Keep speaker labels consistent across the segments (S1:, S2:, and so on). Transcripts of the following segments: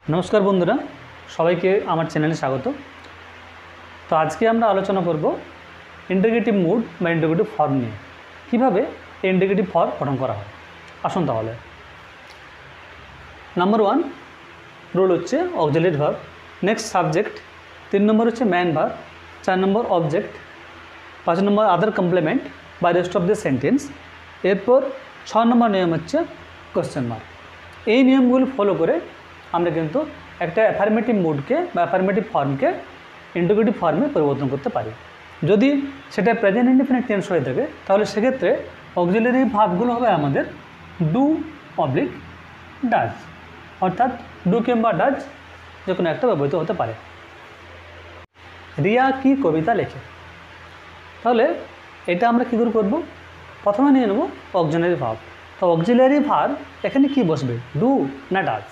S1: नमस्कार बंधुरा सबाई के आमार चैनेले स्वागत। तो आज के आमरा आलोचना करब इंटीग्रेटिव मूड बा इंटीग्रेटिव फर्म निये किभाबे इंटीग्रेटिव फर्म गठन करा हय। आसुन ताहले नम्बर 1 रूल होच्छे auxiliary verb, next subject, 3 number होच्छे main verb, 4 number object, 5 number other complement बा रेस्ट अफ द सेंटेंस, एरपर 6 नम्बर नियम होच्छे क्वेश्चन मार्क। এই নিয়মগুলো ফলো করে আমরা কিন্তু একটা অ্যাফার্মেটিভ মুডকে বা অ্যাফার্মেটিভ ফর্মকে ইন্টিগ্রেটিভ ফর্মে পরিবর্তন করতে পারি। যদি সেটা প্রেজেন্ট ইনডেফিনিট টেন্স হয়ে থাকে তাহলে সেক্ষেত্রে অক্সিলারি ভার্বগুলো হবে আমাদের ডু অবলিক ডাজ, অর্থাৎ ডু কিংবা ডাজ যে কোনো একটা ব্যবহৃত হতে পারে। রিয়া কি কবিতা লেখে, তাহলে এটা আমরা কী করে করবো? প্রথমে নিয়ে নেব অক্সিলারি ভার্ব। তো অক্সিলারি ভার্ব এখানে কি বসবে, ডু না ডাজ?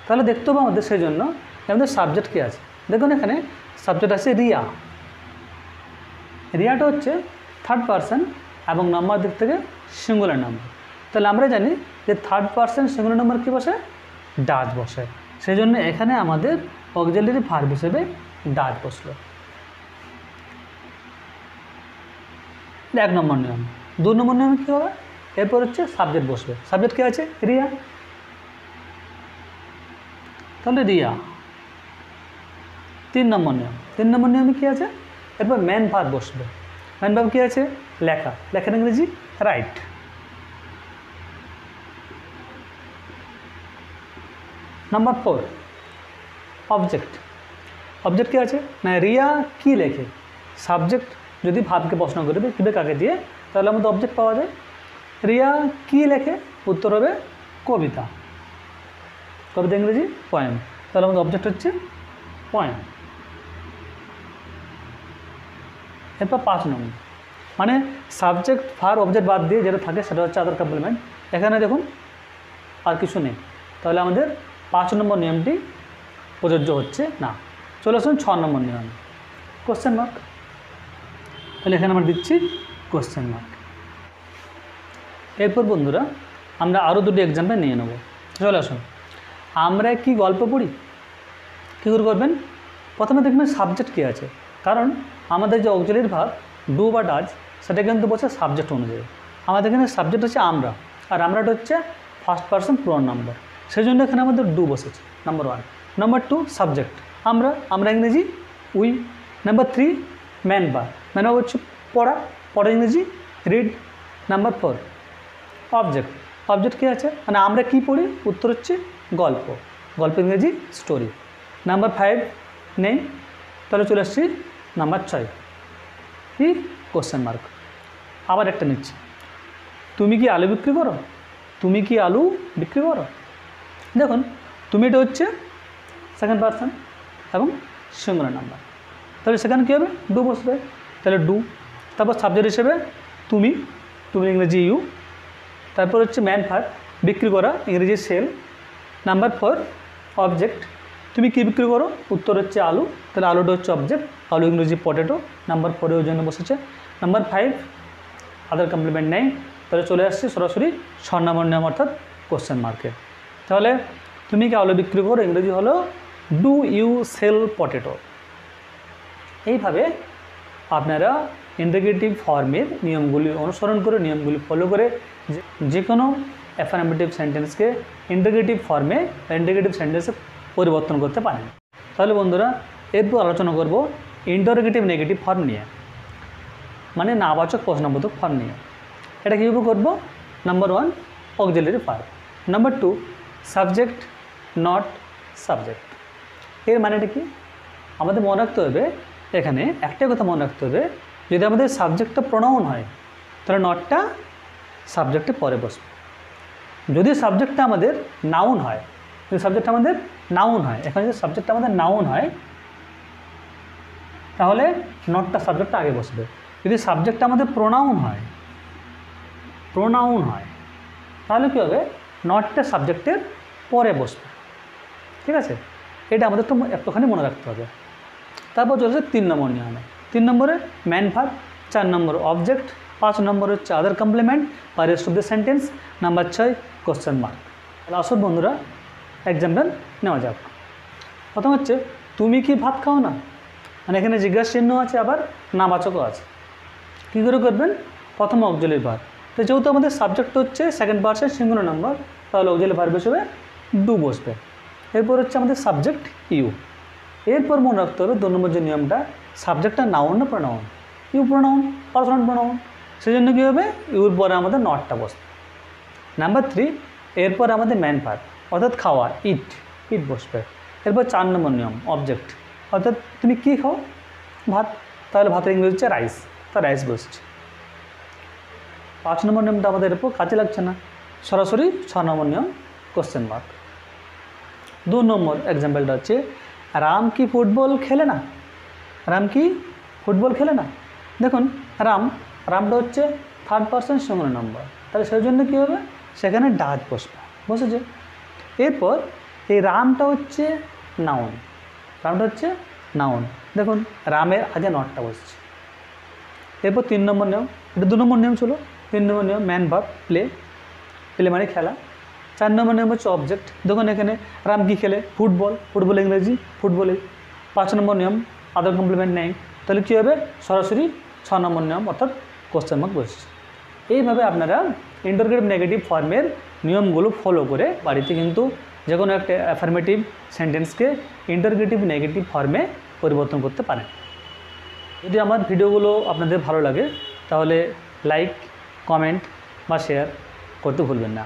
S1: তাহলে দেখতে হবে আমাদের সেই জন্য আমাদের সাবজেক্ট কী আছে। দেখুন এখানে সাবজেক্ট আছে রিয়া। রিয়াটা হচ্ছে থার্ড পারসন এবং নাম্বার দিক থেকে সিঙ্গুলার নাম্বার। তাহলে আমরা জানি যে থার্ড পারসন সিঙ্গুলার নাম্বার কী বসে, ডাজ বসে। সেই জন্য এখানে আমাদের অক্সিলারি ভার্ব হিসেবে ডাজ বসলো। 1 নম্বর নিয়ম। 2 নম্বর নিয়ম কী হবে, এরপর হচ্ছে সাবজেক্ট বসবে। সাবজেক্ট কী আছে, রিয়া, তাহলে রিয়া। 3 নম্বর নিয়ম। 3 নম্বর নিয়মে কী আছে, এরপর ম্যান ভার্ব বসবে। ম্যান ভার্ব কী আছে, লেখা, লেখার ইংরেজি রাইট। Number 4 object. অবজেক্ট কী আছে না, রিয়া কী লেখে। সাবজেক্ট যদি ভাবকে প্রশ্ন করবে কীভাবে কাকে দিয়ে, তাহলে আমাদের অবজেক্ট পাওয়া যায়। রিয়া কী লেখে, উত্তর হবে কবিতা। কবিতা ইংরেজি পয়েম, তাহলে আমাদের অবজেক্ট হচ্ছে পয়েম। এরপর 5 নম্বর, মানে সাবজেক্ট ভার্ব অবজেক্ট বাদ দিয়ে যেটা থাকে সেটা হচ্ছে আদার কমপ্লিমেন্ট। এখানে দেখুন আর কিছু নেই, তাহলে আমাদের 5 নম্বর নিয়মটি প্রযোজ্য হচ্ছে না। চলে আসুন 6 নম্বর নিয়ম, কোশ্চেন মার্ক। তাহলে এখানে আমরা দিচ্ছি কোশ্চেন মার্ক। এরপর বন্ধুরা আমরা আরও দুটি এক্সাম্পল নিয়ে নেব। চলে আসুন, আমরা কি গল্প পড়ি, কী করে করবেন? প্রথমে দেখবেন সাবজেক্ট কী আছে, কারণ আমাদের যে অক্সিলারি ভার্ব ডু বা ডাজ সেটা কিন্তু বলছে সাবজেক্ট অনুযায়ী। আমাদের এখানে সাবজেক্ট হচ্ছে আমরা, আর আমরাটা হচ্ছে ফার্স্ট পারসন প্রোনাউন নাম্বার, সেই জন্য এখানে আমাদের ডু বসেছে নাম্বার 1। নাম্বার 2 সাবজেক্ট আমরা, আমরা ইংরেজি we. Number 3 man verb, man verb হচ্ছে পড়া, পড়া ইংরেজি রিড। Number 4 object. অবজেক্ট কী আছে, মানে আমরা কী পড়ি, উত্তর হচ্ছে গল্প, গল্প ইংরেজি স্টোরি। নাম্বার 5 নেই, তাহলে চলে আসছি নাম্বার 6 কি, কোশ্চেন মার্ক। আবার একটা নিচ্ছি, তুমি কি আলু বিক্রি করো, তুমি কি আলু বিক্রি করো। দেখুন তুমি এটা হচ্ছে সেকেন্ড পারসন এবং সিঙ্গুলার নাম্বার, তাহলে সেখানে কী হবে, ডু বসবে, তাহলে ডু। তারপর সাবজেক্ট হিসেবে তুমি, তুমি ইংরেজি ইউ। তারপর হচ্ছে ম্যান ভার্ব বিক্রি করা ইংরেজি সেল। নাম্বার 4 অবজেক্ট, তুমি কী বিক্রি করো, উত্তর হচ্ছে আলু, তাহলে আলুটা হচ্ছে অবজেক্ট, আলু ইংরেজি পটেটো। নাম্বার 4 ওই জন্য বসেছে। নাম্বার 5 আদার কমপ্লিমেন্ট নেই, তাহলে চলে আসছে সরাসরি 6 নম্বর নিয়ম অর্থাৎ কোশ্চেন মার্কে। তাহলে তুমি কি আলু বিক্রি করো ইংরেজি হলো ডু ইউ সেল পটেটো। এইভাবে আপনারা ইন্টিগ্রেটিভ ফর্মের নিয়মগুলি অনুসরণ করে, নিয়মগুলি ফলো করে যে কোনো অ্যাফার্মেটিভ সেন্টেন্সকে ইন্টিগ্রেটিভ ফর্মে ইন্টিগ্রেটিভ সেন্টেন্সে পরিবর্তন করতে পারেন। তাহলে বন্ধুরা এরপর আলোচনা করব ইন্টারোগেটিভ নেগেটিভ ফর্ম নিয়ে, মানে নাবাচক প্রশ্নবোধক ফর্ম নিয়ে। এটা কীভাবে করব? Number 1 auxiliary verb, number 2 subject not subject. এর মানেটা কি আমাদের মনে রাখতে হবে, এখানে একটাই কথা মনে রাখতে হবে, যদি আমাদের সাবজেক্টটা প্রোনাউন হয় তাহলে নটটা সাবজেক্টে পরে বসবে। যদি সাবজেক্টটা আমাদের নাউন হয়, যদি সাবজেক্টটা আমাদের নাউন হয়, এখানে যদি সাবজেক্টটা আমাদের নাউন হয় তাহলে নটটা সাবজেক্টটা আগে বসবে। যদি সাবজেক্টটা আমাদের প্রোনাউন হয়, প্রোনাউন হয়, তাহলে কী হবে, নটটা সাবজেক্টের পরে বসবে। ঠিক আছে, এটা আমাদের একটুখানি মনে রাখতে হবে। তারপর চলছে 3 নম্বর নিয়মে। 3 নম্বরে ম্যান ভার্ব, 4 নম্বর অবজেক্ট, 5 নম্বর হচ্ছে আদার কমপ্লিমেন্ট বা rest of the sentence, number 6 question mark. তাহলে আসল বন্ধুরা এক্সাম্পল নেওয়া যাক। প্রথম হচ্ছে তুমি কি ভাত খাও না, মানে এখানে জিজ্ঞাসা চিহ্ন আছে, আবার নাবাচকও আছে। কী করে করবেন? প্রথম অক্সিলারি ভার্ব, তো যেহেতু আমাদের সাবজেক্ট হচ্ছে সেকেন্ড পার্সন সিঙ্গুলার নাম্বার, তাহলে অক্সিলারি ভার্ব হিসেবে ডু বসবে। এরপর হচ্ছে আমাদের সাবজেক্ট ইউ। এরপর মনে রাখতে হবে 2 নম্বর যে নিয়মটা, সাবজেক্টটা নাউন না pronoun? You pronoun, personal pronoun, সেই জন্য কী হবে, ইউর পরে আমাদের নটটা বসবে। নাম্বার 3, এরপর আমাদের ম্যান ভার্ব অর্থাৎ খাওয়া, ইট, ইট বসবে। এরপর 4 নম্বর নিয়ম অবজেক্ট, অর্থাৎ তুমি কী খাও? ভাত, তাহলে ভাতের ইংরেজি হচ্ছে রাইস, তা রাইস বসছে। 5 নম্বর নিয়মটা আমাদের এরপর কাজে লাগছে না, সরাসরি 6 নম্বর নিয়ম কোশ্চেন মার্ক। 2 নম্বর এক্সাম্পলটা হচ্ছে রাম কি ফুটবল খেলে না? রাম কি ফুটবল খেলে না? দেখুন রামটা হচ্ছে থার্ড পার্সন সিঙ্গুলার নাম্বার, তাহলে সেই জন্য কী হবে, সেখানে ডাজ বসবে, বসেছে। এরপর এই রামটা হচ্ছে নাউন, দেখুন রামের আগে নটটা বসছে। এরপর 3 নম্বর নিয়ম, এটা 2 নম্বর নিয়ম ছিল। 3 নম্বর নিয়ম ম্যান ভার্ব প্লে, প্লে মানে খেলা। 4 নম্বর নিয়ম হচ্ছে অবজেক্ট, দেখুন এখানে রাম কি খেলে? ফুটবল, ফুটবল ইংরেজি ফুটবলে। 5 নম্বর নিয়ম আদার কমপ্লিমেন্ট নেই, তাহলে কী হবে, সরাসরি 6 নম্বর নিয়ম অর্থাৎ কোশ্চেন মার্ক বসছে। এইভাবে আপনারা ইন্টারোগেটিভ নেগেটিভ ফর্মের নিয়মগুলো ফলো করে বাড়িতে কিন্তু যে কোনো একটা অ্যাফার্মেটিভ সেন্টেন্সকে ইন্টারোগেটিভ নেগেটিভ ফর্মে পরিবর্তন করতে পারেন। যদি আমার ভিডিওগুলো আপনাদের ভালো লাগে তাহলে লাইক, কমেন্ট বা শেয়ার করতে ভুলবেন না।